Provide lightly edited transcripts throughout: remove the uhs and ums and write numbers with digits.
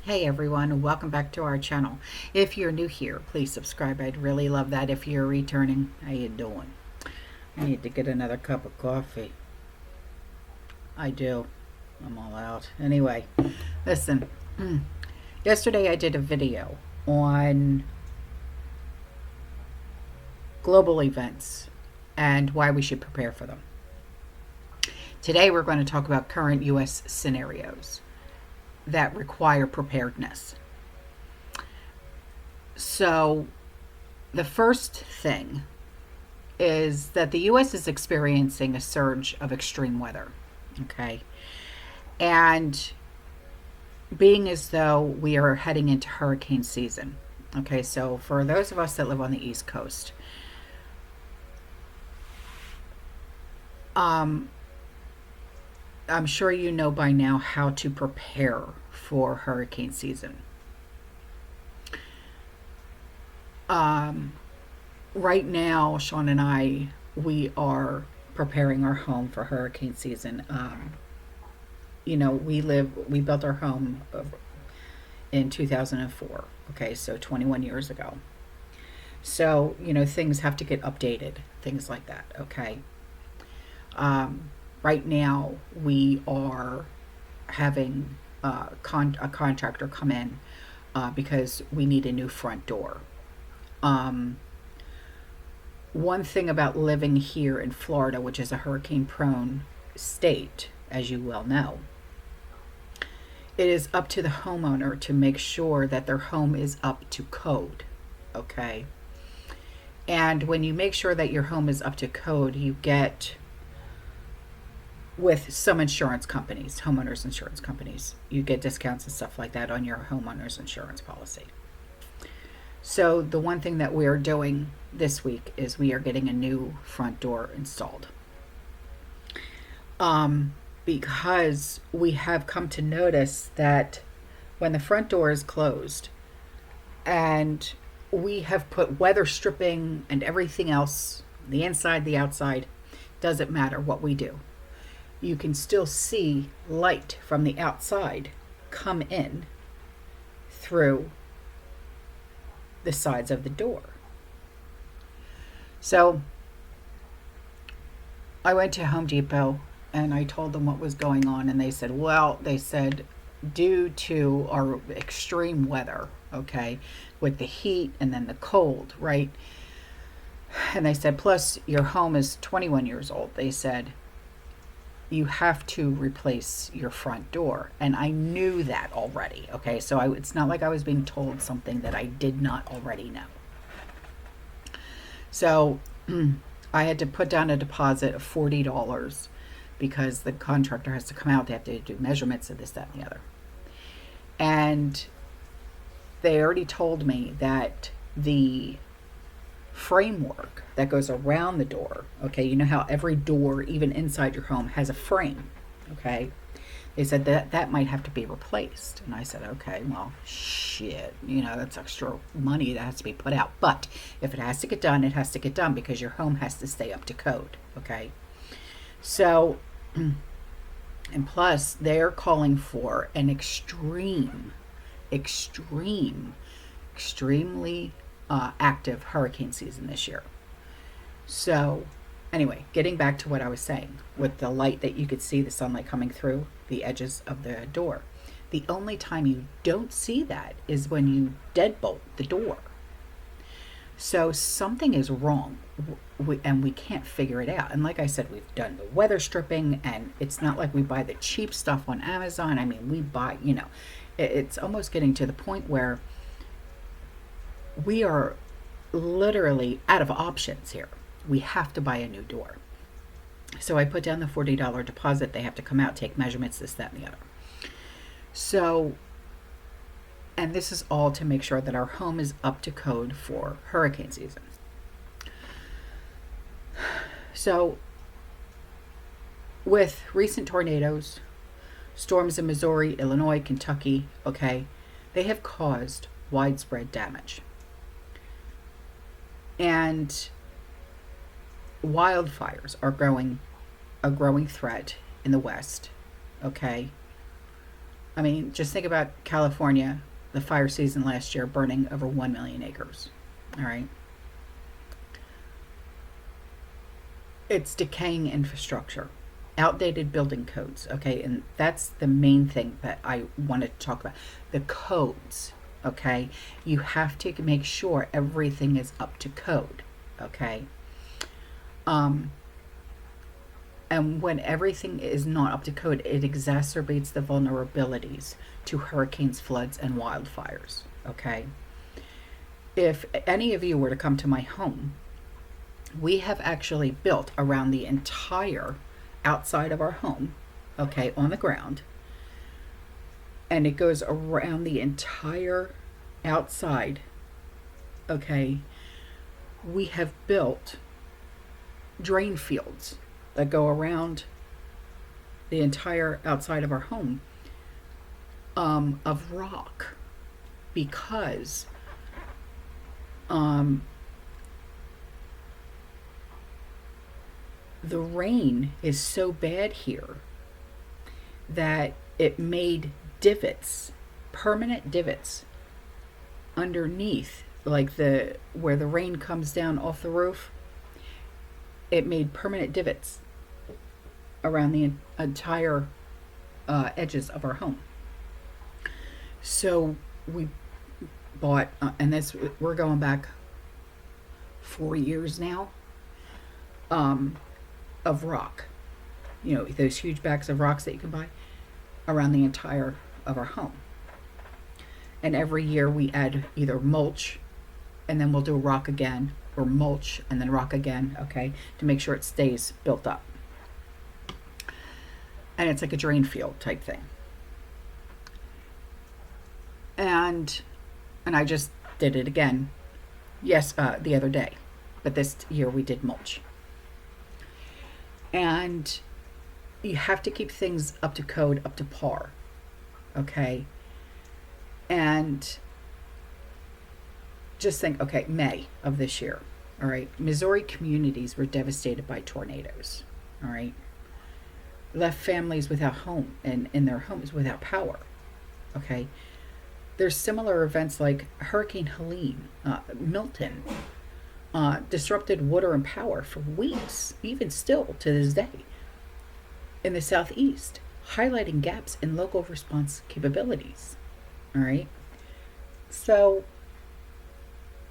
Hey everyone, welcome back to our channel. If you're new here, please subscribe. I'd really love that. If you're returning, how you doing? I need to get another cup of coffee. I do. I'm all out. Anyway, listen. Yesterday I did a video on global events and why we should prepare for them. Today we're going to talk about current U.S. scenarios that require preparedness. So the first thing is that the U.S. is experiencing a surge of extreme weather, okay? And being as though we are heading into hurricane season, okay? So for those of us that live on the East Coast, I'm sure you know by now how to prepare for hurricane season. Right now, Sean and I, we are preparing our home for hurricane season. We built our home in 2004. Okay, so 21 years ago. So, things have to get updated, things like that. Okay. Right now, we are having a contractor come in because we need a new front door. One thing about living here in Florida, which is a hurricane-prone state, as you well know, it is up to the homeowner to make sure that their home is up to code, okay? And when you make sure that your home is up to code, you get, with some insurance companies, homeowners insurance companies, you get discounts and stuff like that on your homeowner's insurance policy. So the one thing that we are doing this week is we are getting a new front door installed. Because we have come to notice that when the front door is closed and we have put weather stripping and everything else, the inside, the outside, doesn't matter what we do. You can still see light from the outside come in through the sides of the door. So I went to Home Depot and I told them what was going on, and they said, due to our extreme weather, okay, with the heat and then the cold, right? And they said, plus your home is 21 years old. They said, you have to replace your front door. And I knew that already, okay? So it's not like I was being told something that I did not already know. So I had to put down a deposit of $40 because the contractor has to come out. They have to do measurements of this, that, and the other. And they already told me that the framework that goes around the door, okay, you know how every door, even inside your home, has a frame, okay? They said that might have to be replaced. And I said, okay, well, shit, that's extra money that has to be put out. But if it has to get done, it has to get done because your home has to stay up to code, okay? So, and plus, they're calling for an extremely active hurricane season this year. So anyway, getting back to what I was saying with the light that you could see, the sunlight coming through the edges of the door. The only time you don't see that is when you deadbolt the door. So something is wrong, and we can't figure it out. And like I said, we've done the weather stripping, and it's not like we buy the cheap stuff on Amazon. I mean, we buy, it's almost getting to the point where we are literally out of options here. We have to buy a new door. So I put down the $40 deposit. They have to come out, take measurements, this, that, and the other. So, and this is all to make sure that our home is up to code for hurricane season. So, with recent tornadoes, storms in Missouri, Illinois, Kentucky, okay, they have caused widespread damage. And wildfires are a growing threat in the West, okay? I mean, just think about California, the fire season last year, burning over 1 million acres. All right. It's decaying infrastructure, outdated building codes. Okay. And that's the main thing that I wanted to talk about, the codes. Okay. You have to make sure everything is up to code. Okay. And when everything is not up to code, it exacerbates the vulnerabilities to hurricanes, floods, and wildfires. Okay. If any of you were to come to my home, we have actually built around the entire outside of our home, okay, on the ground, and it goes around the entire outside, okay. We have built drain fields that go around the entire outside of our home, of rock, because the rain is so bad here that it made divots, permanent divots underneath, like the where the rain comes down off the roof. It made permanent divots around the entire edges of our home. So we bought, and this we're going back 4 years now, of rock. You know, those huge bags of rocks that you can buy around the entire of our home. And every year we add either mulch, and then we'll do rock again, or mulch and then rock again, okay, to make sure it stays built up. And it's like a drain field type thing. And I just did it again, yes, the other day, but this year we did mulch. And you have to keep things up to code, up to par, okay? And just think, okay, May of this year, all right, Missouri communities were devastated by tornadoes, all right? Left families without home and in their homes without power, okay? There's similar events like Hurricane Helene, Milton, disrupted water and power for weeks, even still to this day, in the Southeast, highlighting gaps in local response capabilities, all right? So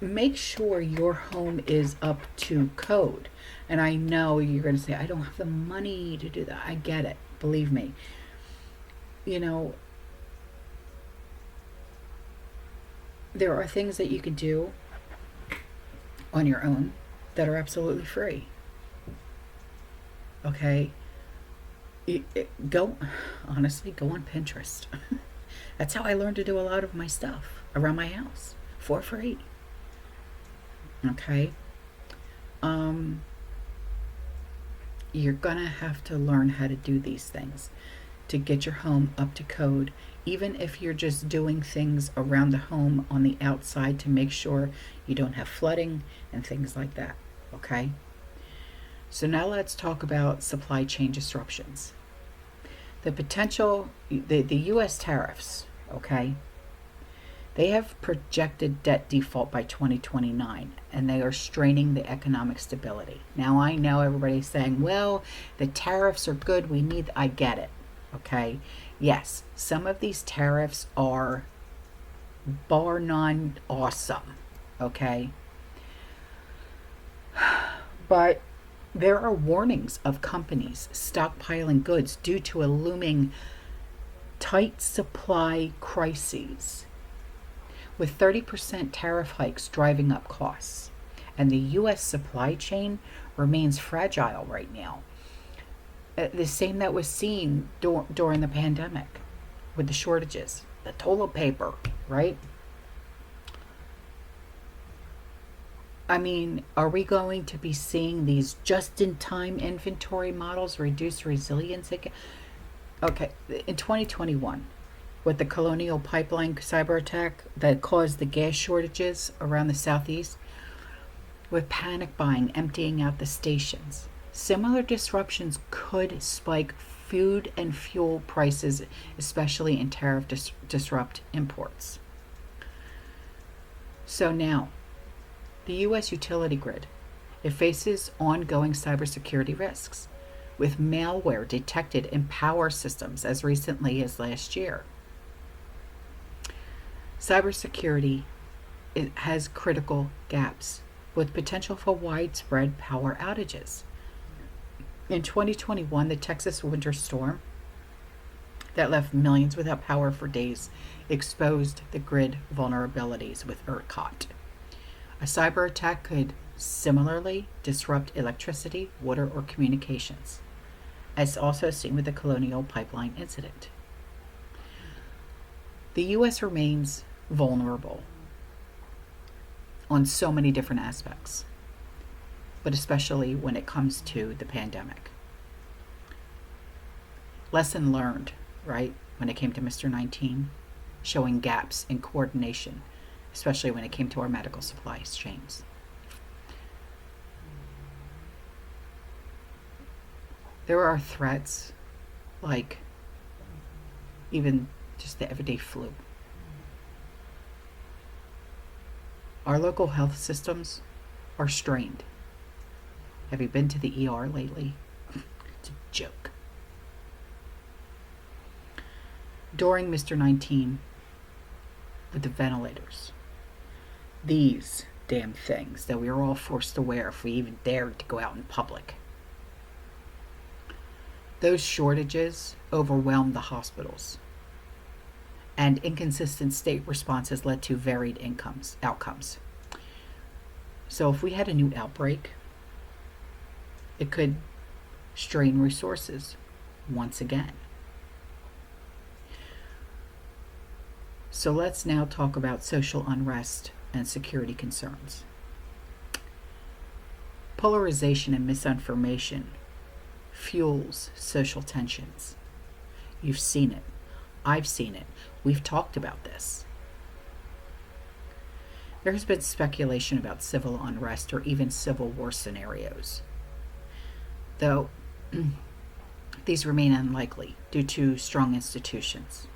make sure your home is up to code. And I know you're going to say, I don't have the money to do that. I get it. Believe me. You know, there are things that you can do on your own that are absolutely free. Okay? Honestly, go on Pinterest. That's how I learned to do a lot of my stuff around my house for free. Okay? You're gonna have to learn how to do these things to get your home up to code, even if you're just doing things around the home on the outside to make sure you don't have flooding and things like that. Okay? So now let's talk about supply chain disruptions. The potential, the U.S. tariffs, okay? They have projected debt default by 2029, and they are straining the economic stability. Now, I know everybody's saying, well, the tariffs are good. I get it, okay? Yes, some of these tariffs are bar none awesome, okay? But there are warnings of companies stockpiling goods due to a looming tight supply crises, with 30% tariff hikes driving up costs. And the U.S. supply chain remains fragile right now. The same that was seen during the pandemic with the shortages, the toilet paper, right? I mean, are we going to be seeing these just-in-time inventory models reduce resilience again? Okay, in 2021, with the Colonial Pipeline cyber attack that caused the gas shortages around the Southeast, with panic buying emptying out the stations, similar disruptions could spike food and fuel prices, especially in tariff disrupt imports. So now, the U.S. utility grid, it faces ongoing cybersecurity risks, with malware detected in power systems as recently as last year. Cybersecurity, it has critical gaps with potential for widespread power outages. In 2021, the Texas winter storm that left millions without power for days exposed the grid vulnerabilities with ERCOT. A cyber attack could similarly disrupt electricity, water, or communications, as also seen with the Colonial Pipeline incident. The U.S. remains vulnerable on so many different aspects, but especially when it comes to the pandemic. Lesson learned, right, when it came to Mr. 19, showing gaps in coordination, especially when it came to our medical supplies chains. There are threats like even just the everyday flu. Our local health systems are strained. Have you been to the ER lately? It's a joke. During Mr. 19, with the ventilators, these damn things that we are all forced to wear if we even dared to go out in public, those shortages overwhelmed the hospitals, and inconsistent state responses led to varied outcomes. So if we had a new outbreak, it could strain resources once again. So let's now talk about social unrest and security concerns. Polarization and misinformation fuels social tensions. You've seen it. I've seen it. We've talked about this. There has been speculation about civil unrest or even civil war scenarios, though these remain unlikely due to strong institutions.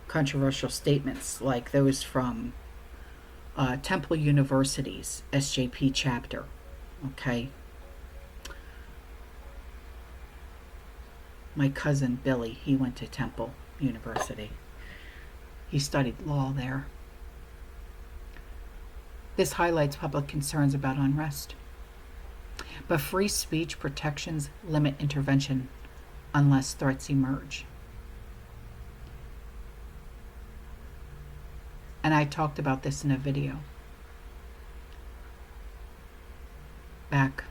Controversial statements like those from Temple University's SJP chapter, okay? My cousin Billy, he went to Temple University. He studied law there. This highlights public concerns about unrest. But free speech protections limit intervention unless threats emerge. And I talked about this in a video back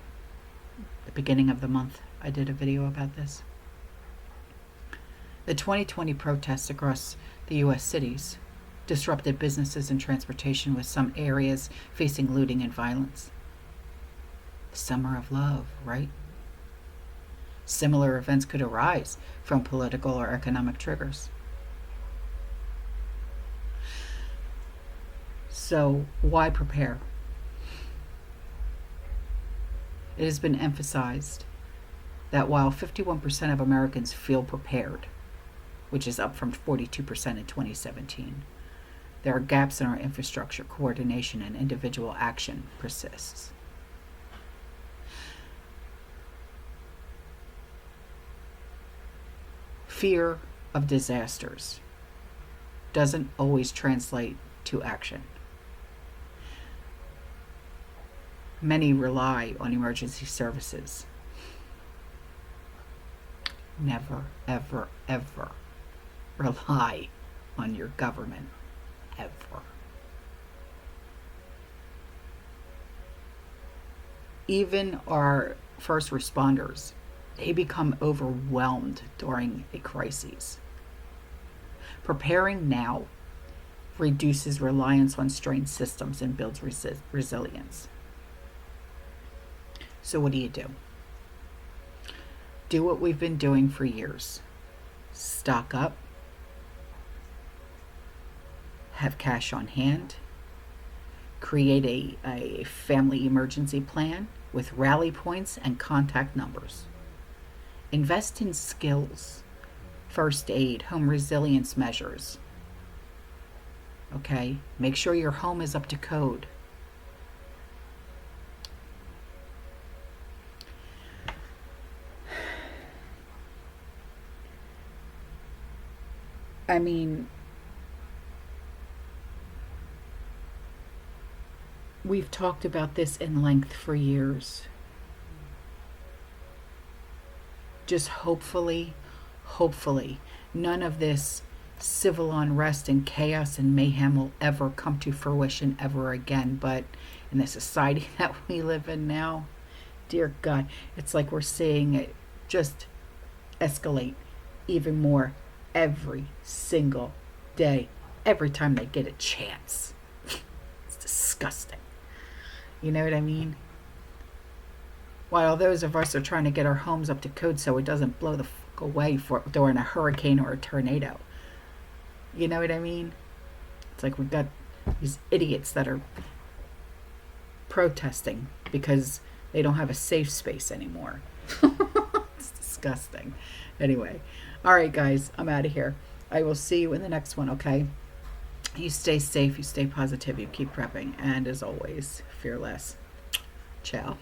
at the beginning of the month. I did a video about this. The 2020 protests across the U.S. cities disrupted businesses and transportation, with some areas facing looting and violence. The summer of love, right? Similar events could arise from political or economic triggers. So why prepare? It has been emphasized that while 51% of Americans feel prepared, which is up from 42% in 2017, there are gaps in our infrastructure, coordination, and individual action persists. Fear of disasters doesn't always translate to action. Many rely on emergency services. Never, ever, ever rely on your government, ever. Even our first responders, they become overwhelmed during a crisis. Preparing now reduces reliance on strained systems and builds resilience. So what do? Do what we've been doing for years. Stock up, have cash on hand, create a family emergency plan with rally points and contact numbers. Invest in skills, first aid, home resilience measures. Okay? Make sure your home is up to code. I mean, we've talked about this in length for years. Just hopefully, none of this civil unrest and chaos and mayhem will ever come to fruition ever again. But in the society that we live in now, dear God, it's like we're seeing it just escalate even more every single day, every time they get a chance. It's disgusting. You know what I mean? While those of us are trying to get our homes up to code so it doesn't blow the fuck away during a hurricane or a tornado. You know what I mean? It's like we've got these idiots that are protesting because they don't have a safe space anymore. It's disgusting. Anyway, all right, guys, I'm out of here. I will see you in the next one, okay? You stay safe, you stay positive, you keep prepping, and as always, fearless. Ciao.